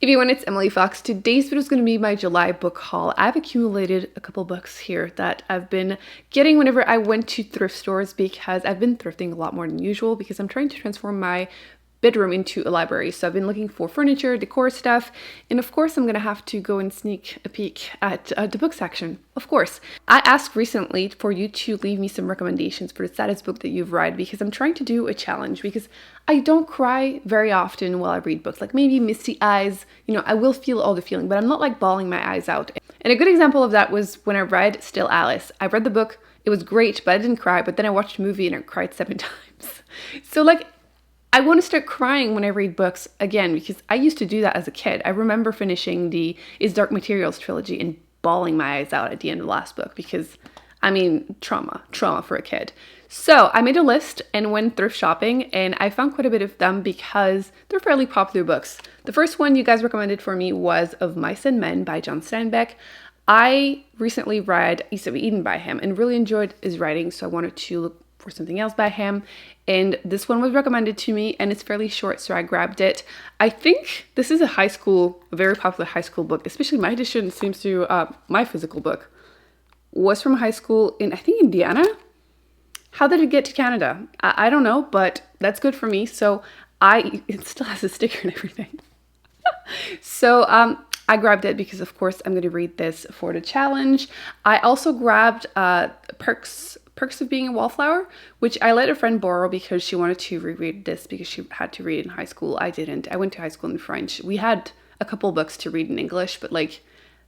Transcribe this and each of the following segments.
Everyone, it's Emily Fox. Today's video is going to be my July book haul. I've accumulated a couple books here that I've been getting whenever I went to thrift stores because I've been thrifting a lot more than usual because I'm trying to transform my bedroom into a library. So I've been looking for furniture, decor stuff, and of course I'm gonna have to go and sneak a peek at the book section. Of course. I asked recently for you to leave me some recommendations for the saddest book that you've read because I'm trying to do a challenge because I don't cry very often while I read books. Like maybe misty eyes, you know, I will feel all the feeling, but I'm not like bawling my eyes out. And a good example of that was when I read Still Alice. I read the book, it was great, but I didn't cry, but then I watched a movie and I cried 7 times. So like, I want to start crying when I read books again because I used to do that as a kid. I remember finishing the Is Dark Materials trilogy and bawling my eyes out at the end of the last book because, I mean, trauma for a kid. So I made a list and went thrift shopping and I found quite a bit of them because they're fairly popular books. The first one you guys recommended for me was Of Mice and Men by John Steinbeck. I recently read East of Eden by him and really enjoyed his writing, so I wanted to look for something else by him, and this one was recommended to me and it's fairly short, so I grabbed it. I think this is a very popular high school book, especially my edition seems to, my physical book was from high school in, I think, Indiana. How did it get to Canada? I don't know, but that's good for me. So it still has a sticker and everything. So I grabbed it because of course I'm going to read this for the challenge. I also grabbed Perks of Being a Wallflower, which I let a friend borrow because she wanted to reread this because she had to read it in high school. I didn't. I went to high school in French. We had a couple books to read in English, but like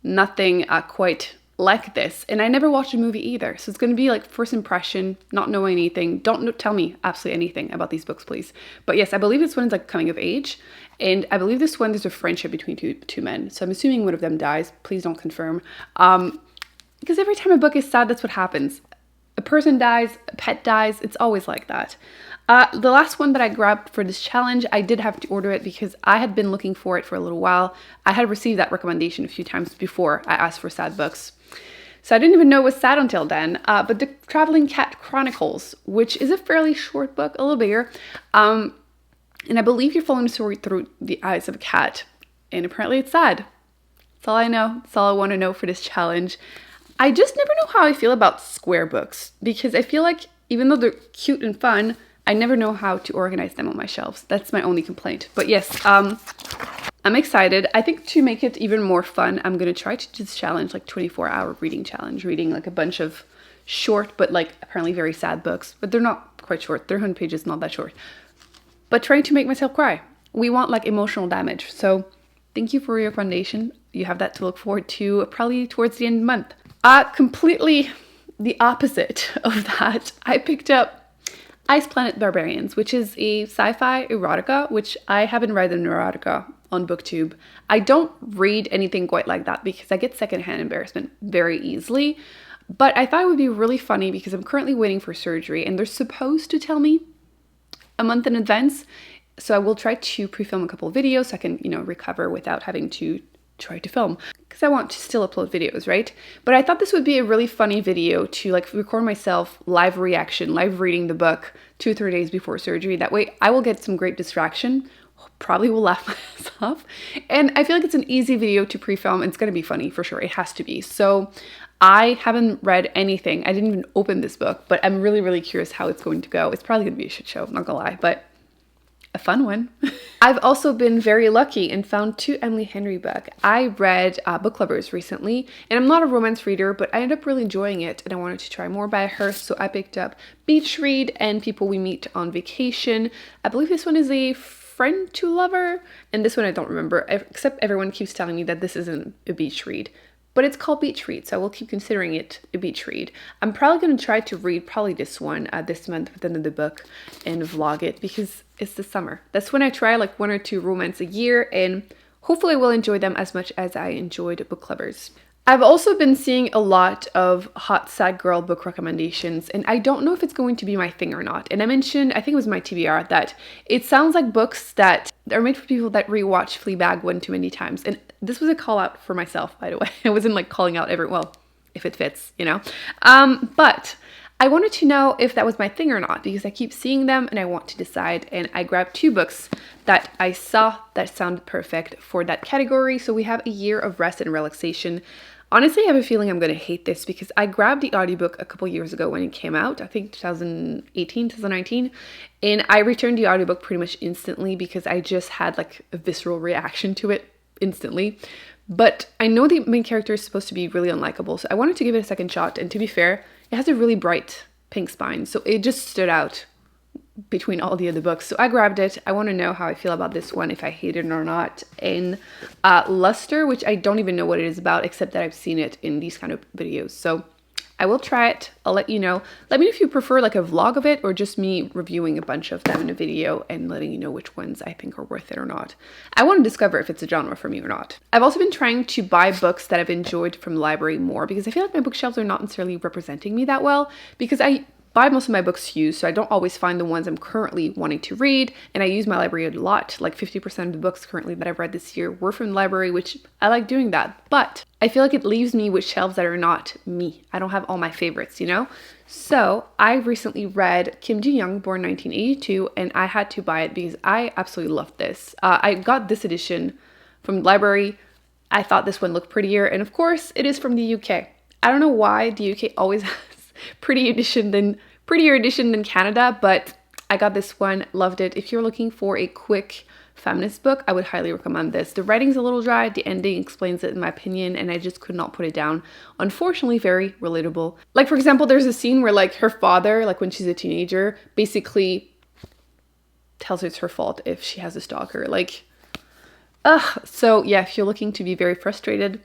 nothing quite like this. And I never watched a movie either. So it's going to be like first impression, not knowing anything. Don't tell me absolutely anything about these books, please. But yes, I believe this one is like coming of age. And I believe this one, there's a friendship between two men. So I'm assuming one of them dies. Please don't confirm. Because every time a book is sad, that's what happens. A person dies, a pet dies, it's always like that. The last one that I grabbed for this challenge, I did have to order it because I had been looking for it for a little while. I had received that recommendation a few times before I asked for sad books. So I didn't even know it was sad until then. But The Traveling Cat Chronicles, which is a fairly short book, a little bigger. And I believe you're following the story through the eyes of a cat. And apparently it's sad. That's all I know. That's all I want to know for this challenge. I just never know how I feel about square books because I feel like even though they're cute and fun, I never know how to organize them on my shelves. That's my only complaint. But yes, I'm excited. I think to make it even more fun, I'm going to try to do this challenge, like 24-hour reading challenge, reading like a bunch of short but like apparently very sad books. But they're not quite short. They're 100 pages, not that short. But trying to make myself cry. We want like emotional damage. So thank you for your recommendation. You have that to look forward to probably towards the end of the month. Completely the opposite of that, I picked up Planet Barbarians, which is a sci-fi erotica, which I haven't read an erotica on Booktube. I don't read anything quite like that because I get secondhand embarrassment very easily, but I thought it would be really funny because I'm currently waiting for surgery and they're supposed to tell me a month in advance, so I will try to pre-film a couple of videos so I can, you know, recover without having to try to film because I want to still upload videos, right? But I thought this would be a really funny video to like record myself live reaction, live reading the book 2 or 3 days before surgery. That way I will get some great distraction, probably will laugh my ass off, and I feel like it's an easy video to pre-film. It's going to be funny for sure. It has to be. So I haven't read anything. I didn't even open this book, but I'm really, really curious how it's going to go. It's probably going to be a shit show, I'm not gonna lie, but a fun one. I've also been very lucky and found 2 Emily Henry books. I read Book Lovers recently, and I'm not a romance reader, but I ended up really enjoying it, and I wanted to try more by her, so I picked up Beach Read and People We Meet on Vacation. I believe this one is a friend to lover, and this one I don't remember, except everyone keeps telling me that this isn't a beach read. But it's called Beach Read, so I will keep considering it a beach read. I'm probably going to try to read probably this one this month at the end of the book and vlog it because it's the summer. That's when I try like 1 or 2 romance a year, and hopefully I will enjoy them as much as I enjoyed Book Lovers. I've also been seeing a lot of hot sad girl book recommendations, and I don't know if it's going to be my thing or not. And I mentioned, I think it was my TBR, that it sounds like books that are made for people that rewatch Fleabag 1 too many times. And this was a call out for myself, by the way. I wasn't like calling out everyone, well, if it fits, you know. But I wanted to know if that was my thing or not because I keep seeing them and I want to decide, and I grabbed 2 books that I saw that sounded perfect for that category. So we have A Year of Rest and Relaxation. Honestly, I have a feeling I'm going to hate this because I grabbed the audiobook a couple years ago when it came out, I think 2018, 2019, and I returned the audiobook pretty much instantly because I just had like a visceral reaction to it instantly. But I know the main character is supposed to be really unlikable, so I wanted to give it a second shot, and to be fair, it has a really bright pink spine, so it just stood out between all the other books. So I grabbed it. I want to know how I feel about this one, if I hate it or not. In Luster, which I don't even know what it is about, except that I've seen it in these kind of videos. So I will try it. I'll let you know. Let me know if you prefer like a vlog of it or just me reviewing a bunch of them in a video and letting you know which ones I think are worth it or not. I want to discover if it's a genre for me or not. I've also been trying to buy books that I've enjoyed from the library more because I feel like my bookshelves are not necessarily representing me that well because I buy most of my books used, so I don't always find the ones I'm currently wanting to read, and I use my library a lot. Like 50% of the books currently that I've read this year were from the library, which I like doing that, but I feel like it leaves me with shelves that are not me. I don't have all my favorites, you know? So I recently read Kim Ji-young, born 1982, and I had to buy it because I absolutely loved this. I got this edition from the library. I thought this one looked prettier, and of course it is from the UK. I don't know why the UK always has prettier edition than Canada, but I got this one, loved it. If you're looking for a quick feminist book, I would highly recommend this. The writing's a little dry, the ending explains it in my opinion, and I just could not put it down. Unfortunately, very relatable. Like for example, there's a scene where like her father, like when she's a teenager, basically tells her it's her fault if she has a stalker. Like, ugh. So yeah, if you're looking to be very frustrated,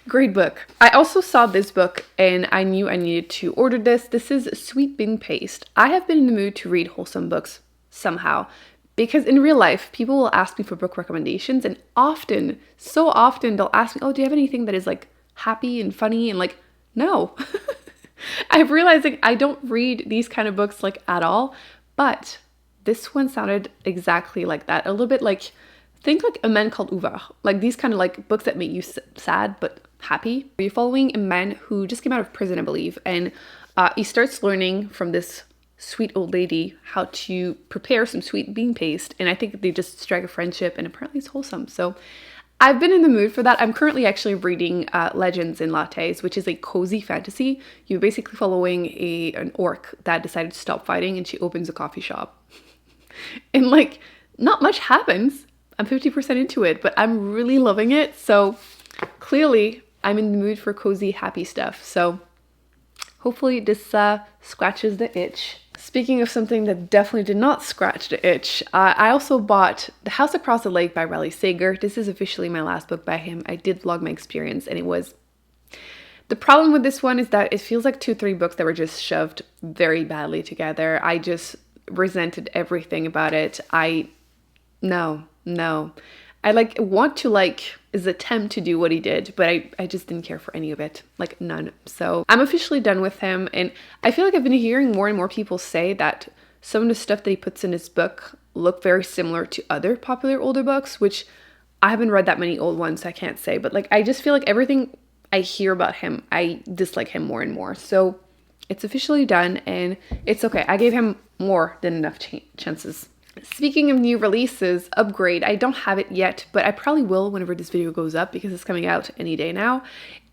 great book. I also saw this book and I knew I needed to order this. This is Sweet Bean Paste. I have been in the mood to read wholesome books somehow because in real life, people will ask me for book recommendations, and often, so often they'll ask me, oh, do you have anything that is like happy and funny? And like, no. I'm realizing I don't read these kind of books like at all, but this one sounded exactly like that. A little bit like, think like A Man Called Uwe, like these kind of like books that make you sad but happy. You're following a man who just came out of prison, I believe, and he starts learning from this sweet old lady how to prepare some sweet bean paste, and I think they just strike a friendship, and apparently it's wholesome. So I've been in the mood for that. I'm currently actually reading Legends in Lattes, which is a cozy fantasy. You're basically following an orc that decided to stop fighting, and she opens a coffee shop. And like, not much happens. I'm 50% into it, but I'm really loving it. So clearly I'm in the mood for cozy, happy stuff. So hopefully this scratches the itch. Speaking of something that definitely did not scratch the itch, I also bought The House Across the Lake by Riley Sager. This is officially my last book by him. I did vlog my experience, and it was... The problem with this one is that it feels like 2 or 3 books that were just shoved very badly together. I just resented everything about it. No. I like want to like his attempt to do what he did, but I just didn't care for any of it, like none. So I'm officially done with him, and I feel like I've been hearing more and more people say that some of the stuff that he puts in his book look very similar to other popular older books, which I haven't read that many old ones, so I can't say, but like I just feel like everything I hear about him, I dislike him more and more. So it's officially done, and it's okay. I gave him more than enough chances. Speaking of new releases, Upgrade. I don't have it yet, but I probably will whenever this video goes up because it's coming out any day now.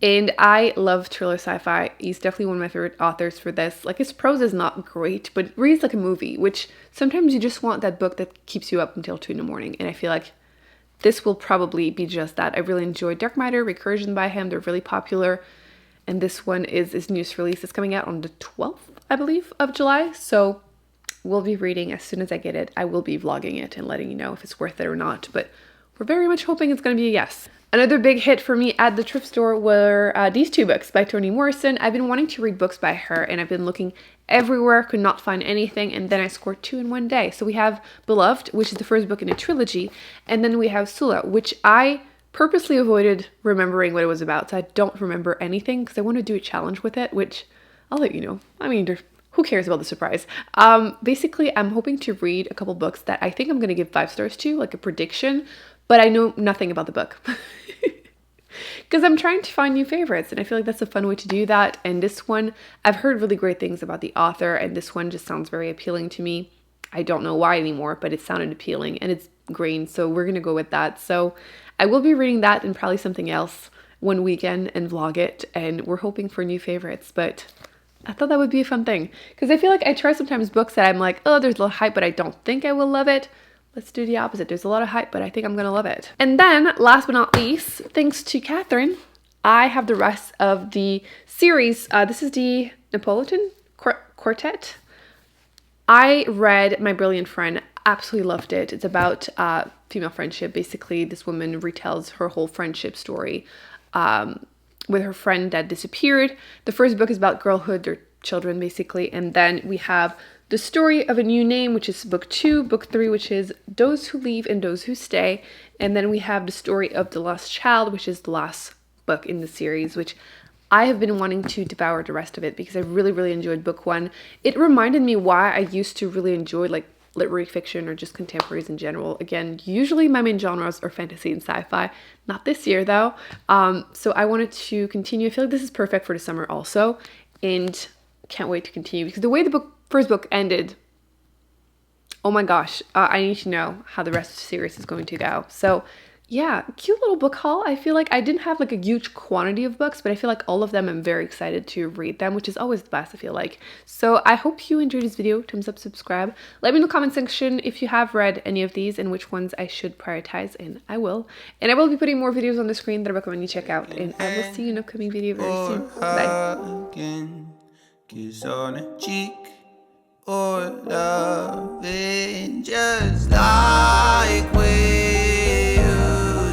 And I love thriller sci-fi. He's definitely one of my favorite authors for this. Like, his prose is not great, but it reads like a movie, which sometimes you just want that book that keeps you up until 2 in the morning. And I feel like this will probably be just that. I really enjoyed Dark Matter, Recursion by him. They're really popular. And this one is his newest release. It's coming out on the 12th, I believe, of July. So we'll be reading as soon as I get it. I will be vlogging it and letting you know if it's worth it or not, but we're very much hoping it's going to be a yes. Another big hit for me at the thrift store were these 2 books by Toni Morrison. I've been wanting to read books by her, and I've been looking everywhere, could not find anything, and then I scored 2 in one day. So we have Beloved, which is the first book in a trilogy, and then we have Sula, which I purposely avoided remembering what it was about, so I don't remember anything because I want to do a challenge with it, which I'll let you know. I mean, who cares about the surprise? Basically, I'm hoping to read a couple books that I think I'm going to give 5 stars to, like a prediction, but I know nothing about the book. because I'm trying to find new favorites, and I feel like that's a fun way to do that. And this one, I've heard really great things about the author, and this one just sounds very appealing to me. I don't know why anymore, but it sounded appealing, and it's green, so we're gonna go with that. So I will be reading that and probably something else one weekend and vlog it, and we're hoping for new favorites. But I thought that would be a fun thing, because I feel like I try sometimes books that I'm like, oh, there's a little hype, but I don't think I will love it. Let's do the opposite. There's a lot of hype, but I think I'm gonna love it. And then, last but not least, thanks to Catherine, I have the rest of the series. This is the Napolitan Quartet. I read My Brilliant Friend, absolutely loved it. It's about female friendship. Basically, this woman retells her whole friendship story with her friend that disappeared. The first book is about girlhood, or children basically, and then we have The Story of a New Name, which is book 2, book 3, which is Those Who Leave and Those Who Stay, and then we have The Story of the Lost Child, which is the last book in the series, which I have been wanting to devour the rest of it because I really, really enjoyed book 1. It reminded me why I used to really enjoy like literary fiction or just contemporaries in general. Again, usually my main genres are fantasy and sci-fi. Not this year though. So I wanted to continue. I feel like this is perfect for the summer also, and can't wait to continue because the way the first book ended, oh my gosh, I need to know how the rest of the series is going to go. So yeah, cute little book haul. I feel like I didn't have like a huge quantity of books, but I feel like all of them I'm very excited to read them, which is always the best, I feel like. So I hope you enjoyed this video. Thumbs up, subscribe. Let me in the comment section if you have read any of these and which ones I should prioritize, and I will. And I will be putting more videos on the screen that I recommend you check out, and I will see you in an upcoming video very soon. Bye. Kiss on a cheek, or loving just like we